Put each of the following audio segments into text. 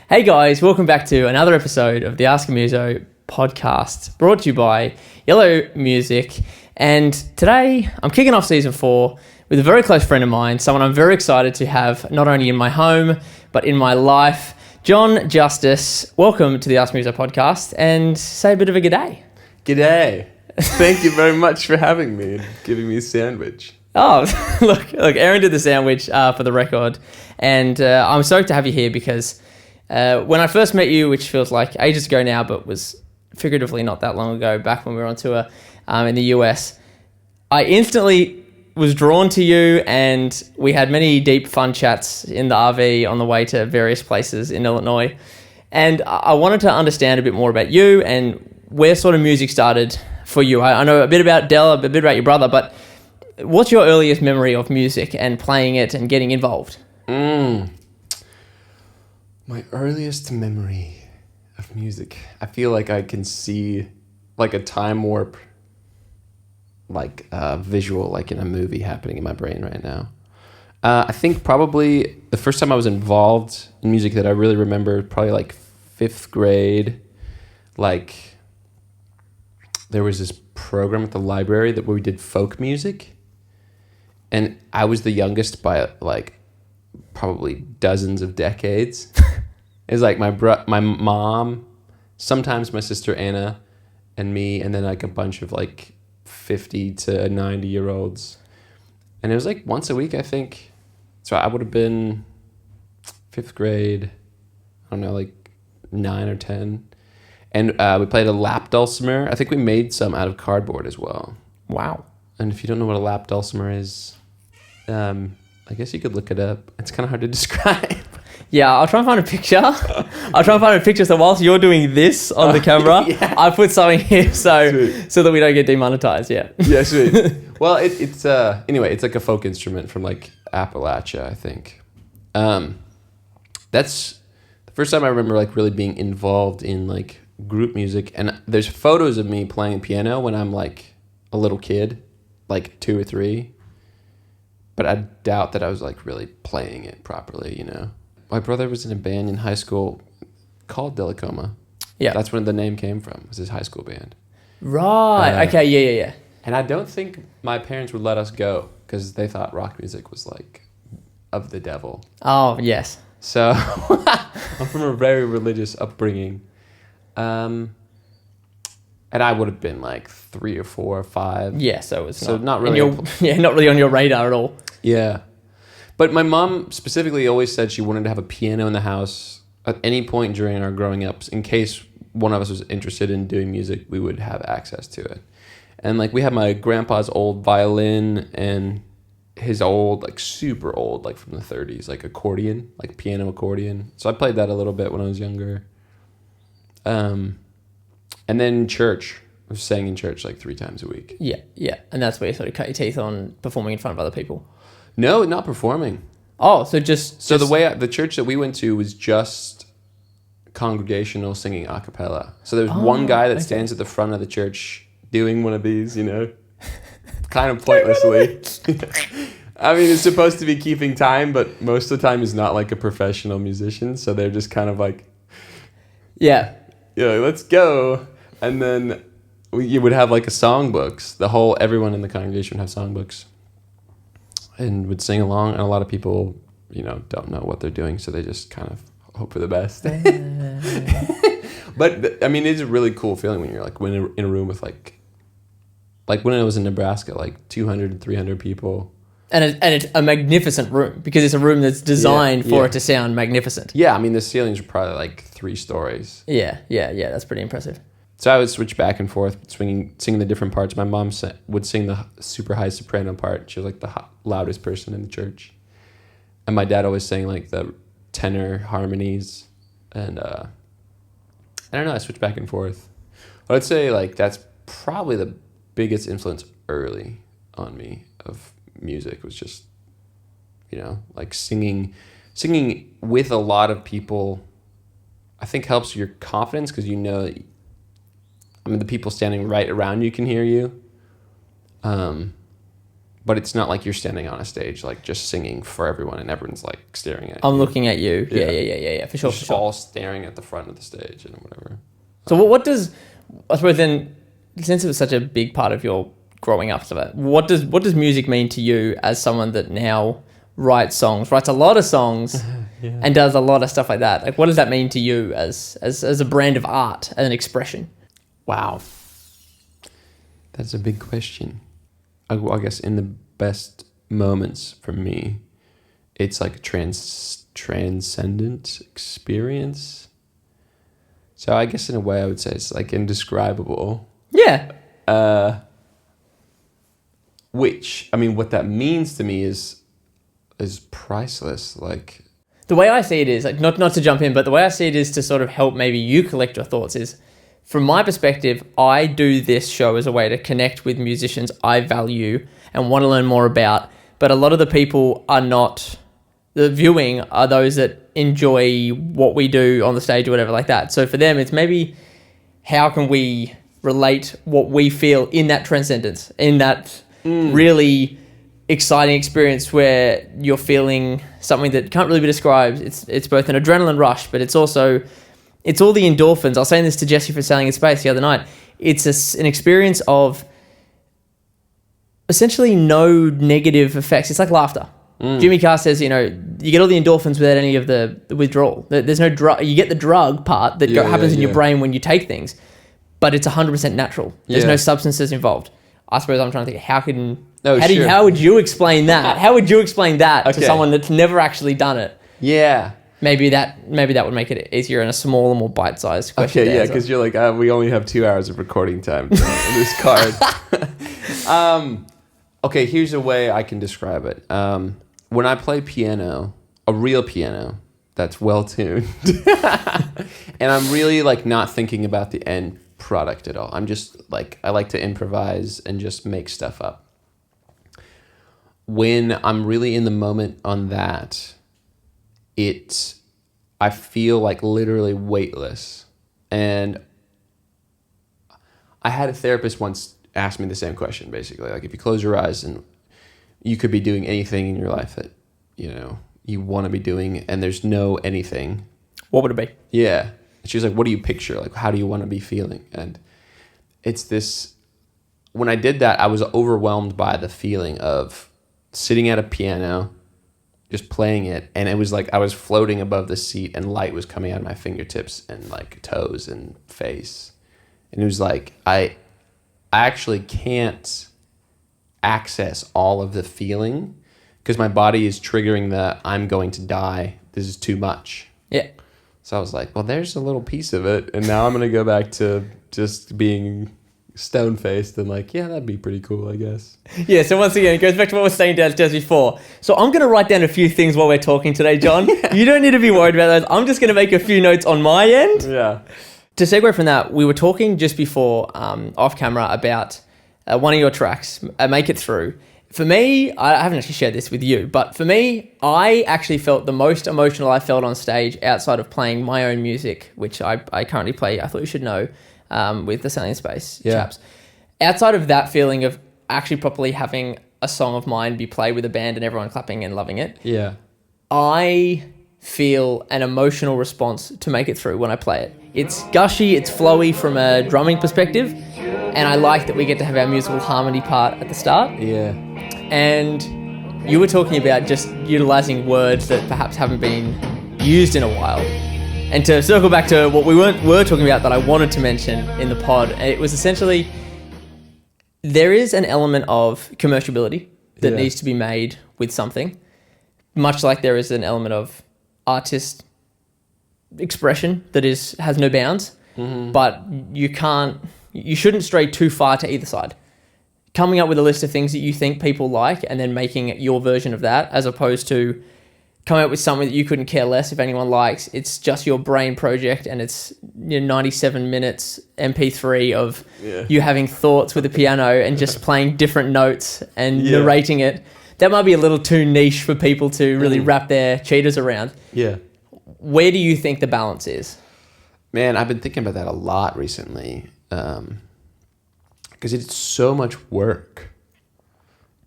Hey guys, welcome back to another episode of the Ask a Muso podcast, brought to you by Yellow Music. And today I'm kicking off season 4 with a very close friend of mine, someone I'm very excited to have not only in my home, but in my life. John Justus, welcome to the Ask Muso podcast, and say a bit of a g'day. G'day. Thank you very much for having me and giving me a sandwich. Oh, look, Aaron did the sandwich for the record, and I'm stoked to have you here because when I first met you, which feels like ages ago now, but was figuratively not that long ago, back when we were on tour in the US, I instantly was drawn to you, and we had many deep, fun chats in the RV on the way to various places in Illinois. And I wanted to understand a bit more about you and where sort of music started for you. I know a bit about Dell, a bit about your brother, but what's your earliest memory of music and playing it and getting involved? My earliest memory of music. I feel like I can see like a time warp, like visual, like in a movie happening in my brain right now. I think probably the first time I was involved in music that I really remember, probably like 5th grade, like there was this program at the library where we did folk music. And I was the youngest by like probably dozens of decades. It was like my mom, sometimes my sister Anna, and me, and then like a bunch of like 50 to 90-year-olds. And it was like once a week, I think. So I would have been 5th grade, I don't know, like 9 or 10. And we played a lap dulcimer. I think we made some out of cardboard as well. Wow. And if you don't know what a lap dulcimer is, I guess you could look it up. It's kind of hard to describe. Yeah, I'll try and find a picture. So whilst you're doing this on the camera, yeah. I put something here so that we don't get demonetized. Yeah. Yeah, sweet. Well, it's anyway, it's like a folk instrument from like Appalachia, I think. That's the first time I remember like really being involved in like group music. And there's photos of me playing piano when I'm like a little kid, like 2 or 3. But I doubt that I was like really playing it properly, you know. My brother was in a band in high school called Delacoma. Yeah. That's where the name came from, was his high school band. Right. Okay, yeah. And I don't think my parents would let us go because they thought rock music was like of the devil. Oh, yes. So I'm from a very religious upbringing. And I would have been like 3 or 4 or 5. Yeah, so it's not really not really on your radar at all. Yeah. But my mom specifically always said she wanted to have a piano in the house at any point during our growing up. In case one of us was interested in doing music, we would have access to it. And like we had my grandpa's old violin and his old, like super old, like from the 30s, like accordion, like piano accordion. So I played that a little bit when I was younger. And then church. I was sang in church like 3 times a week. Yeah. And that's where you sort of cut your teeth on performing in front of other people. No, not performing. Oh, so just... the church that we went to was just congregational singing a cappella. So there's one guy that stands at the front of the church doing one of these, you know, kind of pointlessly. I mean, it's supposed to be keeping time, but most of the time he's not like a professional musician. So they're just kind of like... Yeah. Yeah, let's go. And then you would have like a songbooks. Everyone in the congregation would have songbooks and would sing along. And a lot of people, you know, don't know what they're doing. So they just kind of hope for the best. But I mean, it's a really cool feeling when you're like in a room with like when I was in Nebraska, like 200 and 300 people. And it's a magnificent room because it's a room that's designed for it to sound magnificent. Yeah, I mean, the ceilings were probably like 3 stories. Yeah, that's pretty impressive. So I would switch back and forth, singing the different parts. My mom would sing the super high soprano part. She was like the loudest person in the church. And my dad always sang like the tenor harmonies. And I don't know, I switched back and forth. But I'd say like that's probably the biggest influence early on me of music, was just, you know, like singing with a lot of people. I think helps your confidence because you know, I mean, the people standing right around you can hear you. but it's not like you're standing on a stage like just singing for everyone and everyone's like staring at I'm you. looking at you. Yeah, for sure, Just for sure. all staring at the front of the stage and whatever. So what does, I suppose then, since it was such a big part of your growing up, what does music mean to you as someone that now writes a lot of songs and does a lot of stuff like that? Like, what does that mean to you as a brand of art, as an expression? Wow. That's a big question. I guess in the best moments for me, it's like a transcendent experience. So I guess in a way I would say it's like indescribable. Yeah. Which, I mean, what that means to me is priceless. Like, the way I see it is, like, not to jump in, but the way I see it is to sort of help maybe you collect your thoughts is, from my perspective, I do this show as a way to connect with musicians I value and want to learn more about. But a lot of the people are not, the viewing are those that enjoy what we do on the stage or whatever like that. So for them, it's maybe how can we relate what we feel in that transcendence, in that really exciting experience where you're feeling something that can't really be described. It's both an adrenaline rush, but it's also, it's all the endorphins. I was saying this to Jesse for Sailing in Space the other night. It's an experience of essentially no negative effects. It's like laughter. Jimmy Carr says, you get all the endorphins without any of the withdrawal. There's no drug. You get the drug part that happens in your brain when you take things, but it's 100% natural. There's no substances involved. I suppose I'm trying to think, how would you explain that? How would you explain that to someone that's never actually done it? yeah. Maybe that would make it easier in a smaller, more bite-sized question. Okay, yeah, because you're like, we only have 2 hours of recording time on this card. Okay, here's a way I can describe it. When I play piano, a real piano that's well-tuned, and I'm really like not thinking about the end product at all. I'm just like, I like to improvise and just make stuff up. When I'm really in the moment on that, I feel like literally weightless. And I had a therapist once ask me the same question, basically. Like, if you close your eyes and you could be doing anything in your life that, you want to be doing, and there's no anything. What would it be? Yeah. She was like, what do you picture? Like, how do you want to be feeling? And it's this, when I did that, I was overwhelmed by the feeling of sitting at a piano, just playing it, and it was like I was floating above the seat and light was coming out of my fingertips and like toes and face. And it was like I actually can't access all of the feeling because my body is triggering the I'm going to die. This is too much. Yeah. So I was like, well, there's a little piece of it, and now I'm going to go back to just being stone-faced and like, yeah, that'd be pretty cool, I guess. Yeah, so once again, it goes back to what I was saying downstairs before. So I'm going to write down a few things while we're talking today, John. You don't need to be worried about those. I'm just going to make a few notes on my end. Yeah. To segue from that, we were talking just before off camera about one of your tracks, Make It Through. For me, I haven't actually shared this with you, but for me, I actually felt the most emotional I felt on stage outside of playing my own music, which I currently play, I Thought You Should Know, with the Sailing in Space chaps. Outside of that feeling of actually properly having a song of mine be played with a band and everyone clapping and loving it, I feel an emotional response to Make It Through when I play it. It's gushy, it's flowy from a drumming perspective, and I like that we get to have our musical harmony part at the start. Yeah. And you were talking about just utilizing words that perhaps haven't been used in a while. And to circle back to what we were talking about that I wanted to mention in the pod, it was essentially there is an element of commerciality that needs to be made with something, much like there is an element of artist expression that has no bounds, but you shouldn't stray too far to either side. Coming up with a list of things that you think people like and then making it your version of that, as opposed to coming up with something that you couldn't care less if anyone likes. It's just your brain project, and it's 97 minutes MP3 of you having thoughts with a piano and just playing different notes and narrating it. That might be a little too niche for people to really wrap their cheetahs around. Yeah. Where do you think the balance is? Man, I've been thinking about that a lot recently, because it's so much work.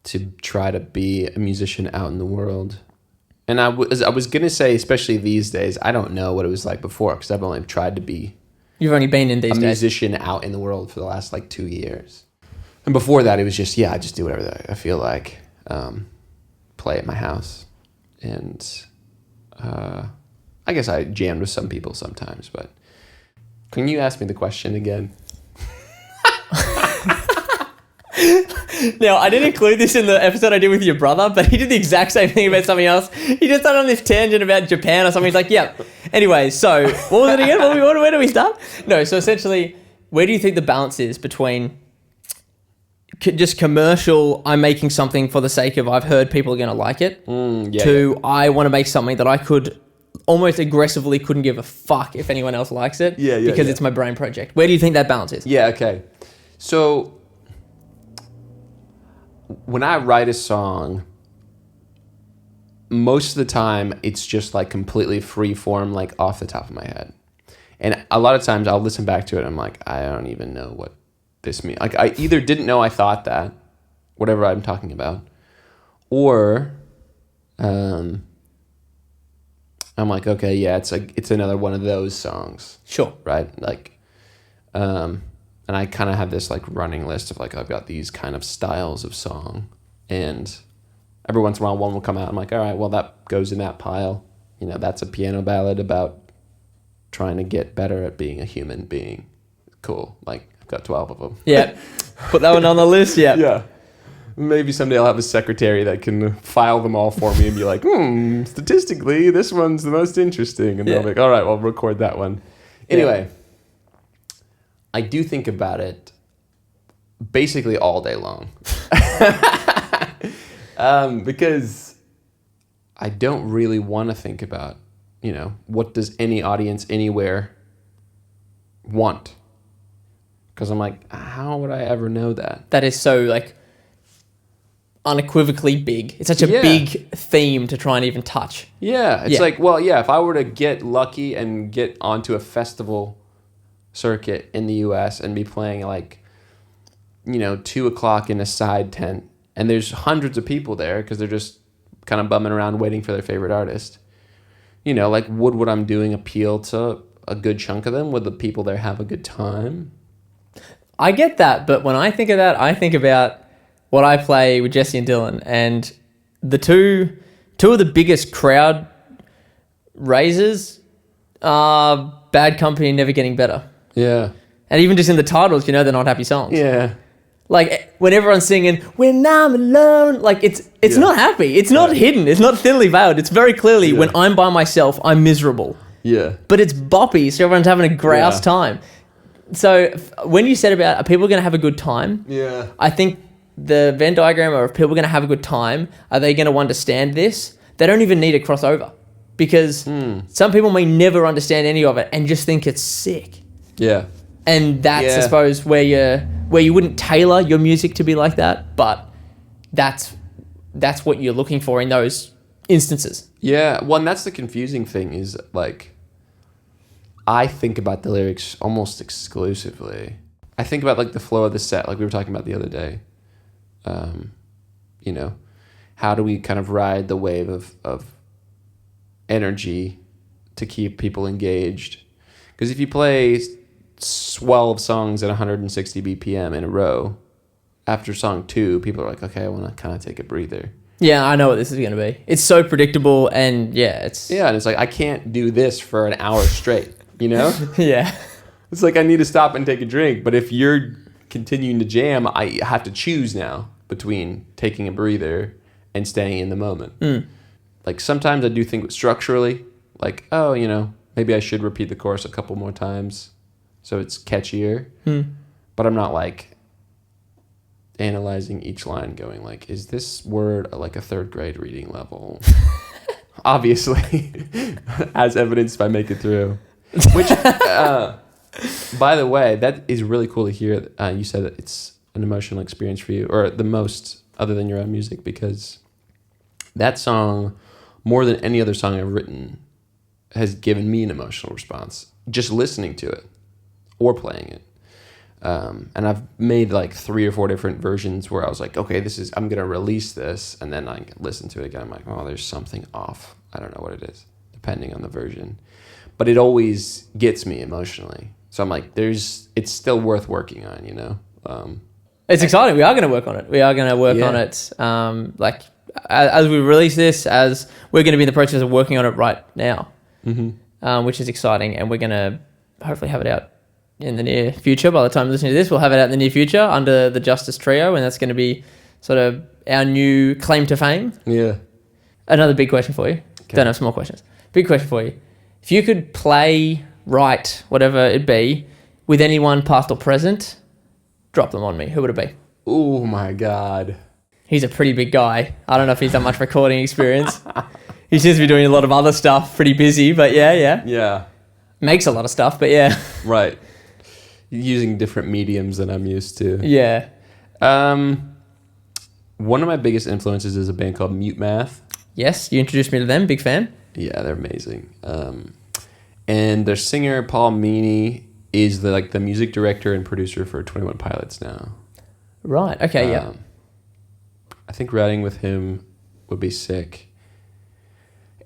to try to be a musician out in the world. And I was going to say, especially these days, I don't know what it was like before because I've only tried to be You've only been in these a days. musician out in the world for the last like 2 years. And before that, it was just, I just do whatever I feel like, play at my house. And I guess I jammed with some people sometimes, but can you ask me the question again? Now, I didn't include this in the episode I did with your brother, but he did the exact same thing about something else. He just started on this tangent about Japan or something. He's like, yeah. Anyway, so what was it again? Where do we start? No, so essentially, where do you think the balance is between just commercial, I'm making something for the sake of I've heard people are going to like it, I want to make something that I could almost aggressively couldn't give a fuck if anyone else likes it because it's my brain project. Where do you think that balance is? Yeah, okay. So when I write a song, most of the time it's just like completely free form, like off the top of my head. And a lot of times I'll listen back to it and I'm like, I don't even know what this means. Like I either didn't know I thought that, whatever I'm talking about, or I'm like, okay, yeah, it's another one of those songs. Sure. Right? Like, and I kind of have this like running list of like, I've got these kind of styles of song, and every once in a while one will come out. I'm like, all right, well that goes in that pile. You know, that's a piano ballad about trying to get better at being a human being. Cool. Like I've got 12 of them. Yeah. Put that one on the list. Yeah. Yeah. Maybe someday I'll have a secretary that can file them all for me and be like, statistically, this one's the most interesting. And they'll be like, all right, well, record that one. Anyway, I do think about it basically all day long. Because I don't really want to think about, what does any audience anywhere want? Because I'm like, how would I ever know that? That is so like unequivocally big. It's such a big theme to try and even touch. Yeah. It's like, well, yeah, if I were to get lucky and get onto a festival circuit in the US and be playing like, 2:00 in a side tent, and there's hundreds of people there because they're just kind of bumming around waiting for their favorite artist. Like, would what I'm doing appeal to a good chunk of them? Would the people there have a good time? I get that, but when I think of that, I think about what I play with Jesse and Dylan, and the two of the biggest crowd raisers are Bad Company and Never Getting Better. Yeah. And even just in the titles, they're not happy songs. Yeah. Like when everyone's singing "When I'm Alone," like it's not happy. It's not hidden. It's not thinly veiled. It's very clearly when I'm by myself, I'm miserable. Yeah. But it's boppy, so everyone's having a grouse time. So when you said about are people going to have a good time? Yeah. I think the Venn diagram of people going to have a good time, are they going to understand this? They don't even need a crossover because some people may never understand any of it and just think it's sick. Yeah. And that's, I suppose, where you wouldn't tailor your music to be like that, but that's what you're looking for in those instances. Yeah. Well, and that's the confusing thing is like, I think about the lyrics almost exclusively. I think about like the flow of the set, like we were talking about the other day. How do we kind of ride the wave of energy to keep people engaged? Because if you play 12 songs at 160 BPM in a row, after song 2, people are like, okay, I want to kind of take a breather. Yeah, I know what this is going to be. It's so predictable, and it's... Yeah, and it's like, I can't do this for an hour straight, Yeah. It's like, I need to stop and take a drink, but if you're continuing to jam, I have to choose now between taking a breather and staying in the moment. Like, sometimes I do think structurally, like, maybe I should repeat the chorus a couple more times so it's catchier. But I'm not like analyzing each line going like, is this word like a 3rd grade reading level? Obviously, as evidenced by Make It Through. Which, by the way, that is really cool to hear. You said that it's an emotional experience for you, or the most other than your own music, because that song, more than any other song I've written, has given me an emotional response just listening to it or playing it. And I've made like 3 or 4 different versions where I was like, okay, I'm going to release this. And then I listen to it again. I'm like, oh, there's something off. I don't know what it is, depending on the version. But it always gets me emotionally. So I'm like, it's still worth working on, you know? It's exciting. We are going to work on it. On it. Like as we release this, as we're going to be in the process of working on it right now, which is exciting. And we're going to hopefully have it out in the near future. By the time you listen to this, we'll have it out in the near future under the Justus trio, and that's going to be sort of our new claim to fame. Yeah. Another big question for you. Okay. Don't have small questions. Big question for you. If you could play, write, whatever it be, with anyone past or present, drop them on me. Who would it be? Oh my God. He's a pretty big guy. I don't know if he's done much recording experience. He seems to be doing a lot of other stuff, pretty busy, but yeah. Yeah. Makes a lot of stuff, but yeah. Right. Using different mediums than I'm used to. Yeah. One of my biggest influences is a band called Mute Math. Yes, you introduced me to them. Big fan. Yeah, they're amazing. And their singer, Paul Meany, is the music director and producer for 21 Pilots now. Right. Okay, yeah. I think writing with him would be sick.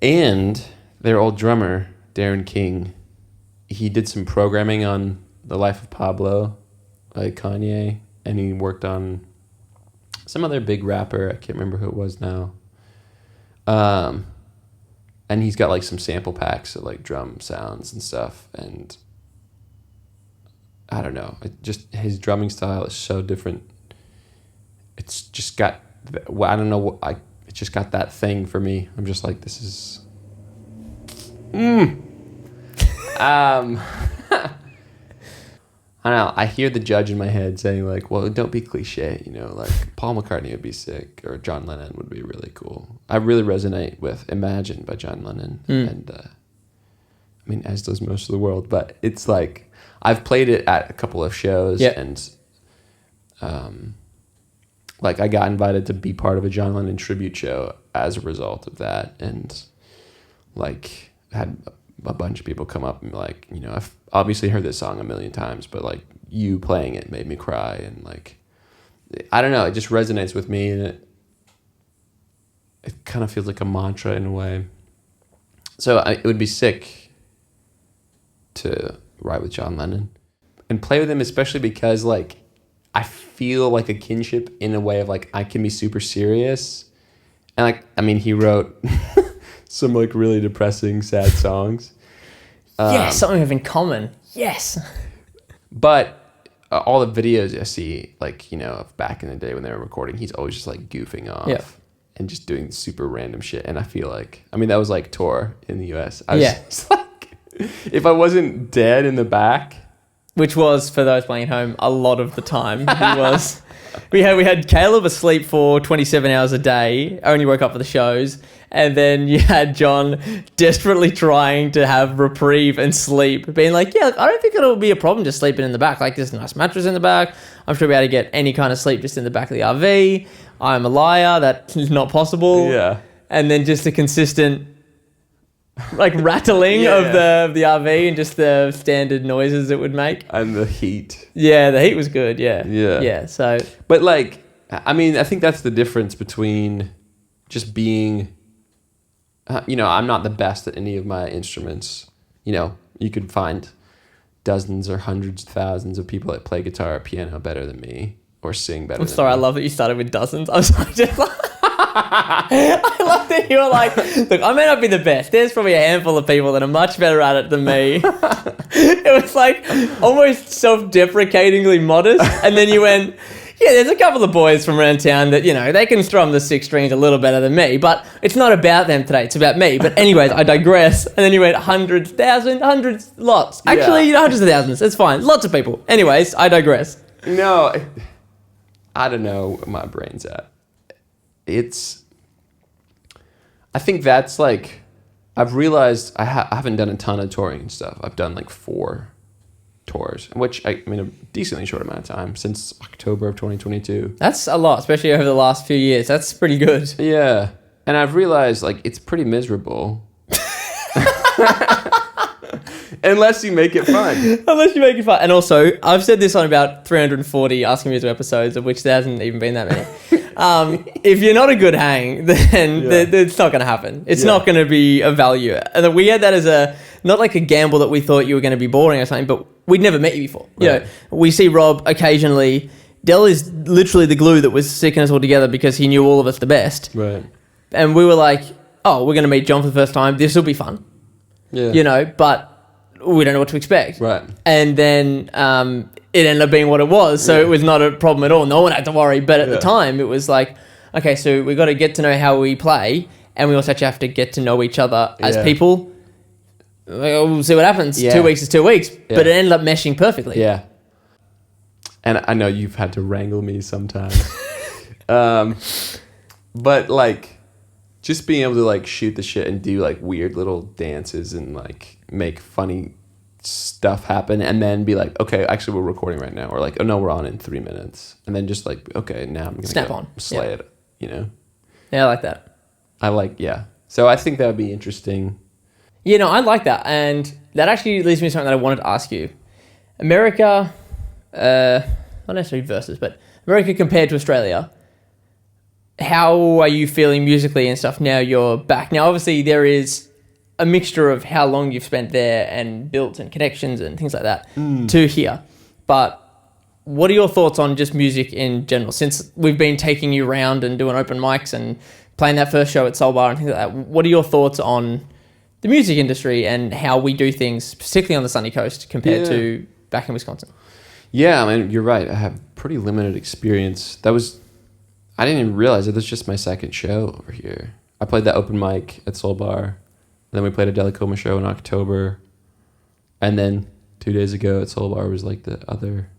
And their old drummer, Darren King, he did some programming on The Life of Pablo by Kanye, and he worked on some other big rapper. I can't remember who it was now. And he's got some sample packs of drum sounds and stuff, and I don't know, his drumming style is so different. It's just got, I don't know, it just got that thing for me. I'm just like, this is I don't know. I hear the judge in my head saying well, don't be cliche, Paul McCartney would be sick, or John Lennon would be really cool. I really resonate with Imagine by John Lennon, and as does most of the world. But it's I've played it at a couple of shows, and I got invited to be part of a John Lennon tribute show as a result of that, and had a bunch of people come up and I've obviously heard this song a million times, but you playing it made me cry, and I don't know, it just resonates with me, and it kind of feels like a mantra in a way. So it would be sick to write with John Lennon and play with him, especially because I feel a kinship in a way of I can be super serious, and he wrote some really depressing, sad songs. Yes, something we have in common. Yes. But all the videos I see, of back in the day when they were recording, he's always just goofing off and just doing super random shit. And I feel that was tour in the US. I was just if I wasn't dead in the back. Which was, for those playing at home, a lot of the time. He was. We had Caleb asleep for 27 hours a day, only woke up for the shows, and then you had John desperately trying to have reprieve and sleep, being I don't think it'll be a problem just sleeping in the back. There's a nice mattress in the back. I'm sure we'll be able to get any kind of sleep just in the back of the RV. I'm a liar. That is not possible. Yeah. And then just a consistent rattling of the RV and just the standard noises it would make. And the heat. Yeah, the heat was good, yeah. Yeah. Yeah, so... But, I think that's the difference between just being... I'm not the best at any of my instruments. You could find dozens or hundreds of thousands of people that play guitar or piano better than me, or sing better than sorry, me. I love that you started with dozens. I'm sorry, I love that you were look, I may not be the best. There's probably a handful of people that are much better at it than me. It was almost self-deprecatingly modest. And then you went, yeah, there's a couple of boys from around town that, they can strum the 6 strings a little better than me, but it's not about them today. It's about me. But anyways, I digress. And then you went hundreds, thousands, hundreds, lots. Actually, hundreds of thousands. It's fine. Lots of people. Anyways, I digress. No, I don't know where my brain's at. I think that's I've realized I haven't done a ton of touring and stuff. I've done 4 tours, which a decently short amount of time, since October of 2022. That's a lot, especially over the last few years. That's pretty good. Yeah. And I've realized it's pretty miserable. Unless you make it fun. Unless you make it fun. And also, I've said this on about 340 Asking Muso episodes, of which there hasn't even been that many. If you're not a good hang, then it's not going to happen. It's not going to be a value. And we had that as not like a gamble that we thought you were going to be boring or something, but we'd never met you before. Right. You know, we see Rob occasionally. Dell is literally the glue that was sticking us all together because he knew all of us the best. Right. And we were like, oh, we're going to meet John for the first time. This will be fun. Yeah. You know, but we don't know what to expect. Right. And then it ended up being what it was. So it was not a problem at all. No one had to worry. But at the time, it was like, okay, so we got to get to know how we play. And we also actually have to get to know each other as people. We'll see what happens. Yeah. 2 weeks is 2 weeks. Yeah. But it ended up meshing perfectly. Yeah. And I know you've had to wrangle me sometimes. But like, just being able to like shoot the shit and do like weird little dances and like make funny stuff happen and then be like, okay, actually we're recording right now. Or like, oh no, we're on in 3 minutes. And then just like, okay, now I'm going to snap on. Slay it, you know? Yeah, I like that. Yeah. So I think that would be interesting. You know, I like that. And that actually leads me to something that I wanted to ask you. America, not necessarily versus, but America compared to Australia, how are you feeling musically and stuff now you're back? Now, obviously, there is a mixture of how long you've spent there and built and connections and things like that to here. But what are your thoughts on just music in general? Since we've been taking you around and doing open mics and playing that first show at Soul Bar and things like that, what are your thoughts on the music industry and how we do things, particularly on the sunny coast, compared to back in Wisconsin? Yeah, I mean, you're right. I have pretty limited experience. I didn't even realize it was just my second show over here. I played that open mic at Soul Bar. And then we played a Delicoma show in October. And then 2 days ago at Soul Bar was like the other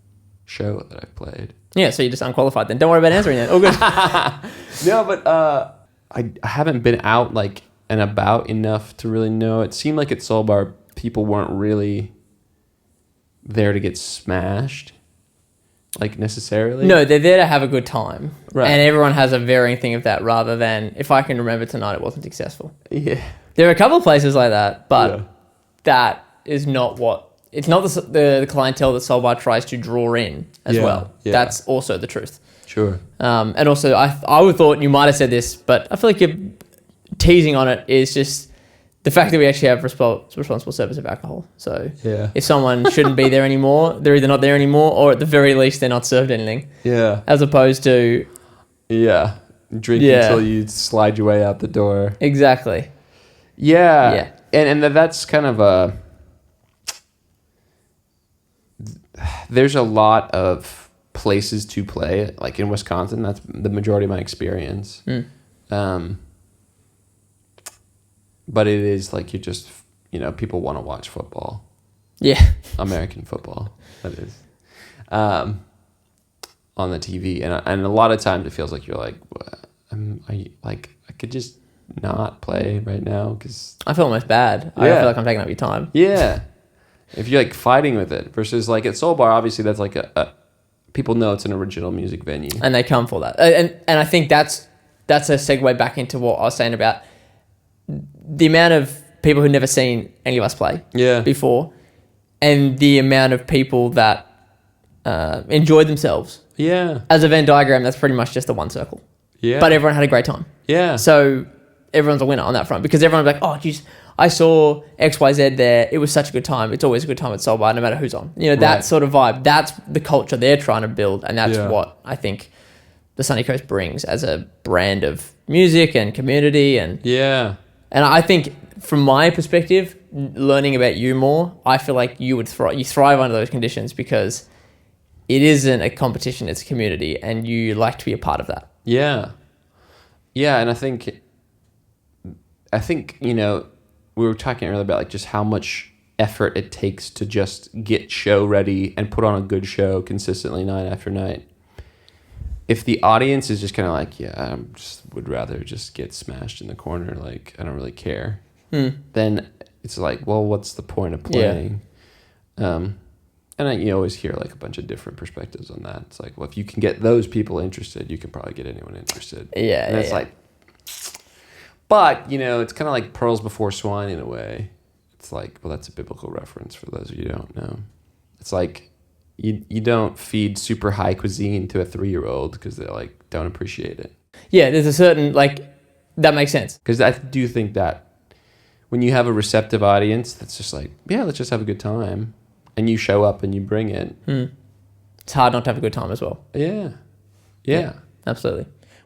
show that I played. Yeah, so you're just unqualified then. Don't worry about answering that. All good. No, but I haven't been out like and about enough to really know. It seemed like at Soul Bar people weren't really there to get smashed. Like necessarily? No, they're there to have a good time. Right. And everyone has a varying thing of that rather than, if I can remember tonight, it wasn't successful. Yeah. There are a couple of places like that, but that is not what... It's not the clientele that Soul Bar tries to draw in as well. Yeah. That's also the truth. Sure. And also, I would thought you might have said this, but I feel like you're teasing on it is just the fact that we actually have responsible service of alcohol. So if someone shouldn't be there anymore, they're either not there anymore or at the very least they're not served anything. Yeah. As opposed to... Yeah. Drink until you slide your way out the door. Exactly. Yeah. And that's kind of a... There's a lot of places to play, like in Wisconsin. That's the majority of my experience. But it is like you just, people want to watch football. Yeah. American football, that is. On the TV. And a lot of times it feels like you're like, I could just not play right now because... I feel almost bad. I feel like I'm taking up your time. Yeah. If you're like fighting with it versus like at Soul Bar, obviously that's like people know it's an original music venue. And they come for that. And I think that's a segue back into what I was saying about the amount of people who've never seen any of us play before and the amount of people that enjoyed themselves. Yeah. As a Venn diagram, that's pretty much just the one circle. Yeah. But everyone had a great time. Yeah. So everyone's a winner on that front because everyone's like, oh, geez, I saw XYZ there. It was such a good time. It's always a good time at Soul Bar, no matter who's on. That sort of vibe. That's the culture they're trying to build. And that's what I think the Sunny Coast brings as a brand of music and community. And I think from my perspective, learning about you more, I feel like you thrive under those conditions because it isn't a competition, it's a community and you like to be a part of that. Yeah. Yeah, and I think we were talking earlier about like just how much effort it takes to just get show ready and put on a good show consistently night after night. If the audience is just kind of like, I would rather just get smashed in the corner, like I don't really care, then it's like, well, what's the point of playing? And you always hear like a bunch of different perspectives on that. It's like, well, if you can get those people interested, you can probably get anyone interested. Yeah, and it's like, but it's kind of like pearls before swine in a way. it's like, well, that's a biblical reference for those of you who don't know. It's like you don't feed super high cuisine to a 3-year-old because they like don't appreciate it. Yeah, there's a certain like that makes sense. Because I do think that when you have a receptive audience that's just like, yeah, let's just have a good time, and you show up and you bring it. It's hard not to have a good time as well. Yeah. Absolutely.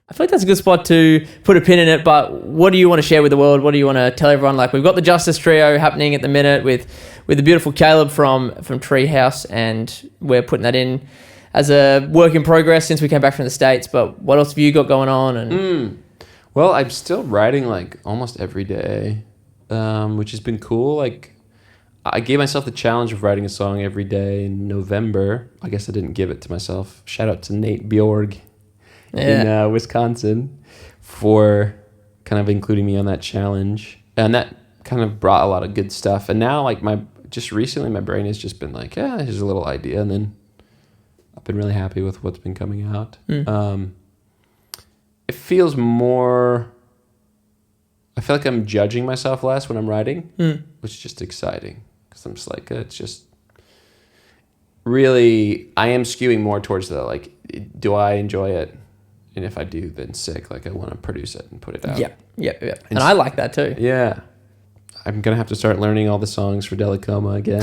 I feel like that's a good spot to put a pin in it, but what do you want to share with the world? What do you want to tell everyone? Like, we've got the Justus trio happening at the minute with the beautiful Caleb from Treehouse, and we're putting that in as a work in progress since we came back from the States. But what else have you got going on? And Well, I'm still writing like almost every day, which has been cool. Like, I gave myself the challenge of writing a song every day in November. I guess I didn't give it to myself. Shout out to Nate Bjorg in Wisconsin for kind of including me on that challenge. And that kind of brought a lot of good stuff. And now, like, just recently, my brain has just been like, yeah, here's a little idea. And then I've been really happy with what's been coming out. It feels more... I feel like I'm judging myself less when I'm writing, which is just exciting. Because I'm just like, it's just... Really, I am skewing more towards the, like, do I enjoy it? And if I do, then sick. Like, I want to produce it and put it out. Yeah. And I like that too. Yeah. I'm going to have to start learning all the songs for Delicoma again.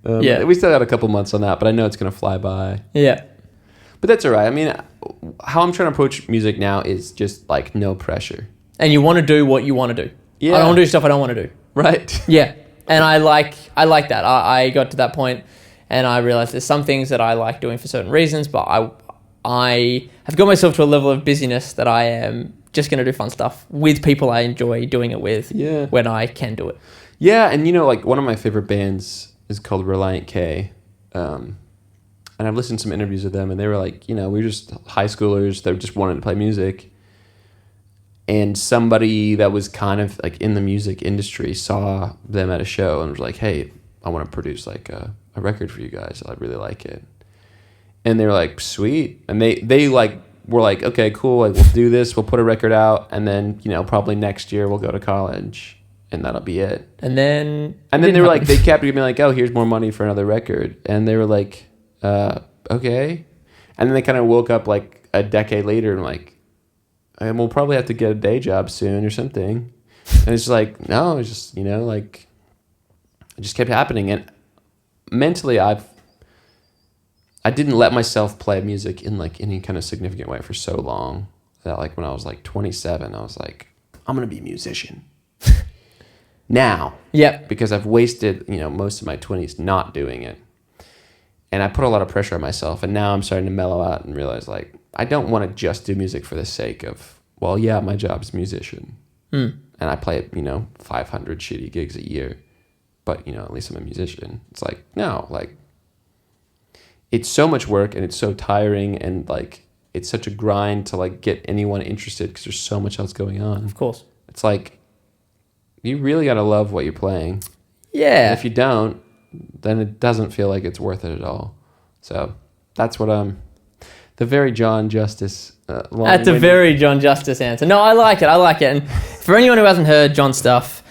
We still got a couple months on that, but I know it's going to fly by. Yeah. But that's all right. I mean, how I'm trying to approach music now is just, like, no pressure. And you want to do what you want to do. Yeah. I don't want to do stuff I don't want to do. Right. Yeah. And I like that. I got to that point and I realized there's some things that I like doing for certain reasons, but I have got myself to a level of busyness that I am just going to do fun stuff with people I enjoy doing it with when I can do it. Yeah, and like one of my favorite bands is called Reliant K. And I've listened to some interviews with them, and they were like, we were just high schoolers that just wanted to play music. And somebody that was kind of like in the music industry saw them at a show and was like, hey, I want to produce like a record for you guys. I really like it. And they were like, sweet. And they like were like, okay, cool. Like, we'll do this. We'll put a record out. And then, probably next year we'll go to college and that'll be it. And then they were like, they kept giving me like, oh, here's more money for another record. And they were like, okay. And then they kind of woke up like a decade later and like, and we'll probably have to get a day job soon or something. And it's like, no, it's just, like, it just kept happening. And mentally, I didn't let myself play music in like any kind of significant way for so long that like when I was like 27, I was like, I'm going to be a musician now. Yep. Because I've wasted, most of my 20s not doing it. And I put a lot of pressure on myself. And now I'm starting to mellow out and realize like, I don't want to just do music for the sake of, well, yeah, my job's musician. And I play, 500 shitty gigs a year. But, at least I'm a musician. It's like, no, like, it's so much work and it's so tiring and, like, it's such a grind to, like, get anyone interested because there's so much else going on. Of course. It's like, you really got to love what you're playing. Yeah. And if you don't, then it doesn't feel like it's worth it at all. So that's what the very John Justus. That's a very John Justus answer. No, I like it. And for anyone who hasn't heard John's stuff,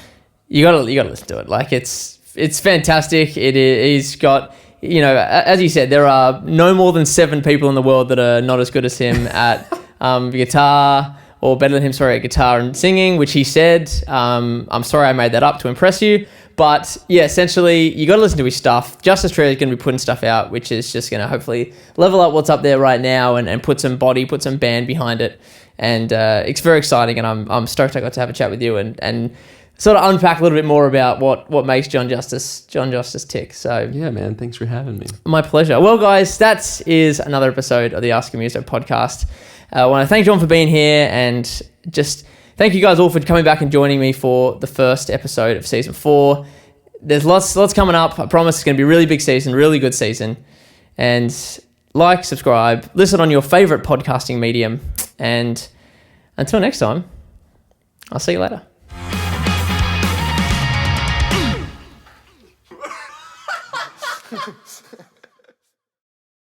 you gotta listen to it. Like it's fantastic. He's got, as you said, there are no more than 7 people in the world that are not as good as him at guitar, or better than him, at guitar and singing, which he said. I'm sorry I made that up to impress you. But yeah, essentially, you got to listen to his stuff. Justus Trio is going to be putting stuff out, which is just going to hopefully level up what's up there right now and put some body, put some band behind it. And it's very exciting, and I'm stoked I got to have a chat with you and sort of unpack a little bit more about what makes John Justus tick. So yeah, man, thanks for having me. My pleasure. Well, guys, that is another episode of the Ask a Muso podcast. I want to thank John for being here, and just thank you guys all for coming back and joining me for the first episode of season 4. There's lots coming up. I promise it's going to be a really big season, really good season. And like, subscribe, listen on your favorite podcasting medium. And until next time, I'll see you later.